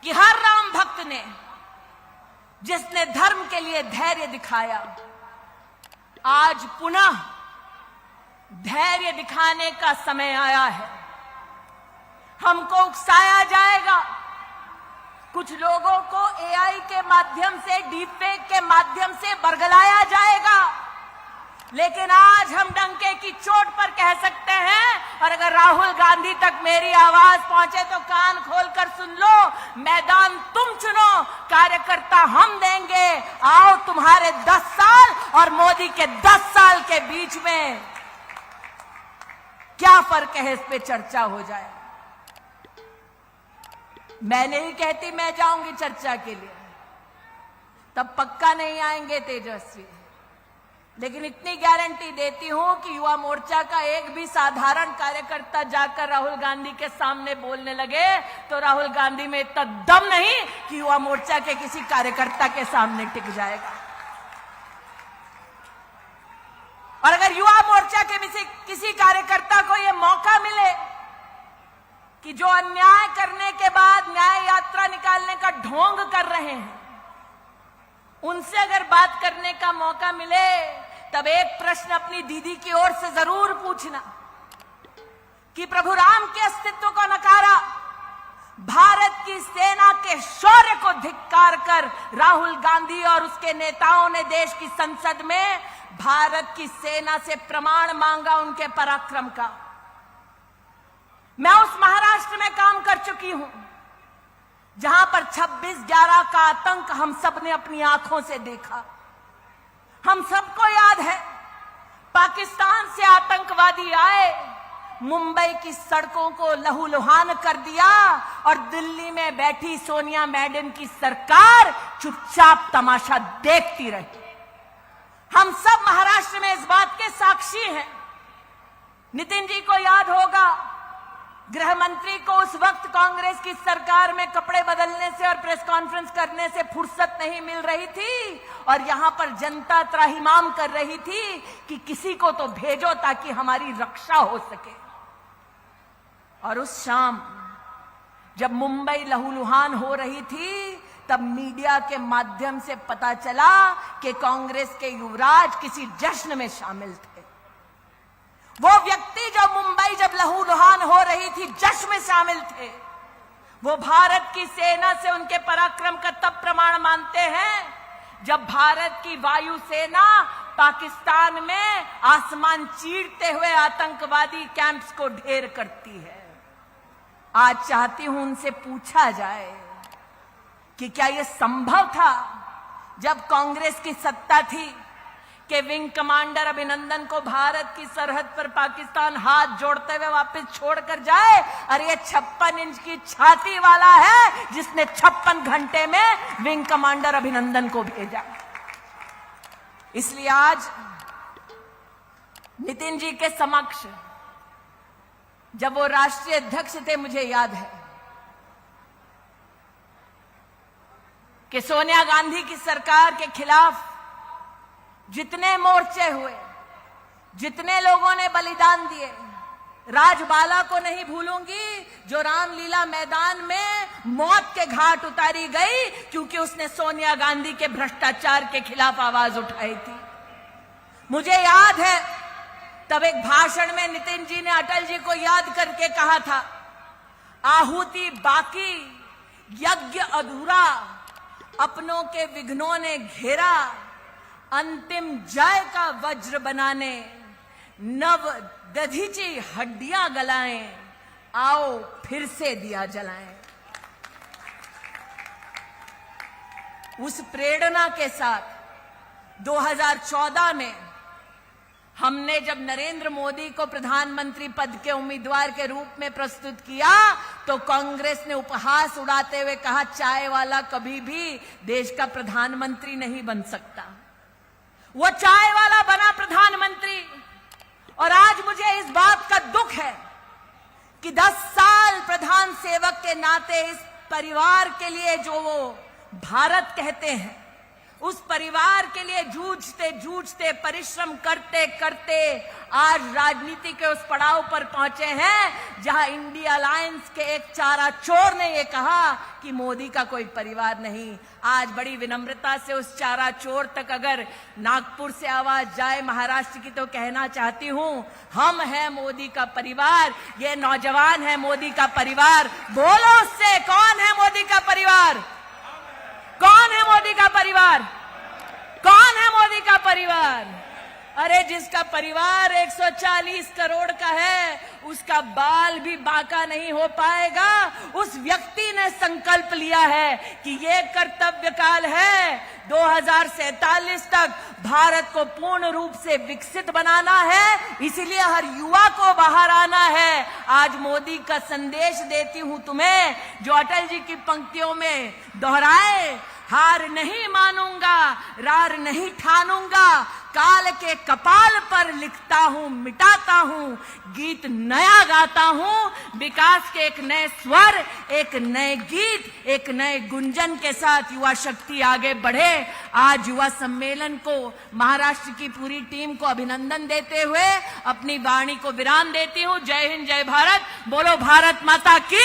कि हर राम भक्त ने, जिसने धर्म के लिए धैर्य दिखाया, आज पुनः धैर्य दिखाने का समय आया है। हमको उकसाया जाएगा, कुछ लोगों को एआई के माध्यम से, डीपफेक के माध्यम से बरगलाया जाएगा, लेकिन आज हम डंके की चोट पर कह सकते हैं, और अगर राहुल गांधी तक मेरी आवाज पहुंचे तो कान खोलकर सुन लो, मैदान तुम चुनो, कार्यकर्ता हम देंगे। आओ, तुम्हारे 10 साल और मोदी के 10 साल के बीच में क्या फर्क है, इस पे चर्चा हो जाए। मैं नहीं कहती मैं जाऊंगी चर्चा के लिए, तब पक्का नहीं आएंगे तेजस्वी, लेकिन इतनी गारंटी देती हूं कि युवा मोर्चा का एक भी साधारण कार्यकर्ता जाकर राहुल गांधी के सामने बोलने लगे तो राहुल गांधी में इतना दम नहीं कि युवा मोर्चा के किसी कार्यकर्ता के सामने टिक जाएगा। और अगर युवा मोर्चा के किसी कार्यकर्ता को यह मौका मिले कि जो अन्याय करने के बाद न्याय यात्रा निकालने का ढोंग कर रहे हैं, उनसे अगर बात करने का मौका मिले, तब एक प्रश्न अपनी दीदी की ओर से जरूर पूछना कि प्रभु राम के अस्तित्व को नकारा, भारत की सेना के शौर्य को धिक्कार कर राहुल गांधी और उसके नेताओं ने देश की संसद में भारत की सेना से प्रमाण मांगा उनके पराक्रम का। मैं उस महाराष्ट्र में काम कर चुकी हूं जहां पर 26/11 का आतंक हम सब ने अपनी आंखों से देखा। हम सबको याद है, पाकिस्तान से आतंकवादी आए, मुंबई की सड़कों को लहूलुहान कर दिया और दिल्ली में बैठी सोनिया मैडम की सरकार चुपचाप तमाशा देखती रही। हम सब महाराष्ट्र में इस बात के साक्षी हैं। नितिन जी को याद होगा, गृह मंत्री को उस वक्त कांग्रेस की सरकार में कपड़े बदलने से और प्रेस कॉन्फ्रेंस करने से फुर्सत नहीं मिल रही थी, और यहां पर जनता त्राहिमाम कर रही थी कि किसी को तो भेजो ताकि हमारी रक्षा हो सके। और उस शाम जब मुंबई लहूलुहान हो रही थी, तब मीडिया के माध्यम से पता चला कि कांग्रेस के युवराज किसी जश्न में शामिल थे। वो व्यक्ति जो मुंबई जब लहूलुहान हो रही थी जश्न में शामिल थे, वो भारत की सेना से उनके पराक्रम का तब प्रमाण मानते हैं जब भारत की वायुसेना पाकिस्तान में आसमान चीरते हुए आतंकवादी कैंप्स को ढेर करती है। आज चाहती हूं उनसे पूछा जाए कि क्या यह संभव था जब कांग्रेस की सत्ता थी कि विंग कमांडर अभिनंदन को भारत की सरहद पर पाकिस्तान हाथ जोड़ते हुए वापस छोड़कर जाए? अरे ये 56 इंच की छाती वाला है जिसने 56 घंटे में विंग कमांडर अभिनंदन को भेजा। इसलिए आज नितिन जी के समक्ष जब वो राष्ट्रीय अध्यक्ष थे, मुझे याद है कि सोनिया गांधी की सरकार के खिलाफ जितने मोर्चे हुए, जितने लोगों ने बलिदान दिए, राजबाला को नहीं भूलूंगी जो रामलीला मैदान में मौत के घाट उतारी गई क्योंकि उसने सोनिया गांधी के भ्रष्टाचार के खिलाफ आवाज उठाई थी। मुझे याद है तब एक भाषण में नितिन जी ने अटल जी को याद करके कहा था, आहुति बाकी, यज्ञ अधूरा, अपनों के विघ्नों ने घेरा, अंतिम जय का वज्र बनाने, नव दधीची हड्डियां गलाएं, आओ फिर से दिया जलाएं। उस प्रेरणा के साथ 2014 में हमने जब नरेंद्र मोदी को प्रधानमंत्री पद के उम्मीदवार के रूप में प्रस्तुत किया तो कांग्रेस ने उपहास उड़ाते हुए कहा, चाय वाला कभी भी देश का प्रधानमंत्री नहीं बन सकता। वो चाय वाला बना प्रधानमंत्री। और आज मुझे इस बात का दुख है कि 10 साल प्रधान सेवक के नाते इस परिवार के लिए जो वो भारत कहते हैं, उस परिवार के लिए जूझते जूझते परिश्रम करते करते आज राजनीति के उस पड़ाव पर पहुंचे हैं जहां इंडिया अलायंस के एक चारा चोर ने यह कहा कि मोदी का कोई परिवार नहीं। आज बड़ी विनम्रता से उस चारा चोर तक अगर नागपुर से आवाज जाए महाराष्ट्र की तो कहना चाहती हूं, हम हैं मोदी का परिवार, ये नौजवान है मोदी का परिवार। बोलो उससे, कौन है मोदी का परिवार? कौन है मोदी का परिवार? कौन है मोदी का परिवार? अरे जिसका परिवार 140 करोड़ का है उसका बाल भी बांका नहीं हो पाएगा। उस व्यक्ति ने संकल्प लिया है कि ये कर्तव्य काल है, 2047 तक भारत को पूर्ण रूप से विकसित बनाना है, इसीलिए हर युवा को बाहर आना है। आज मोदी का संदेश देती हूं तुम्हें, जो अटल जी की पंक्तियों में दोहराए, हार नहीं मानूंगा, रार नहीं ठानूंगा, काल के कपाल पर लिखता हूं, मिटाता हूं, गीत नया गाता हूं, विकास के एक नए स्वर, एक नए गीत, एक नए गुंजन के साथ युवा शक्ति आगे बढ़े। आज युवा सम्मेलन को महाराष्ट्र की पूरी टीम को अभिनंदन देते हुए अपनी वाणी को विराम देती हूं। जय हिंद, जय भारत। बोलो भारत माता की।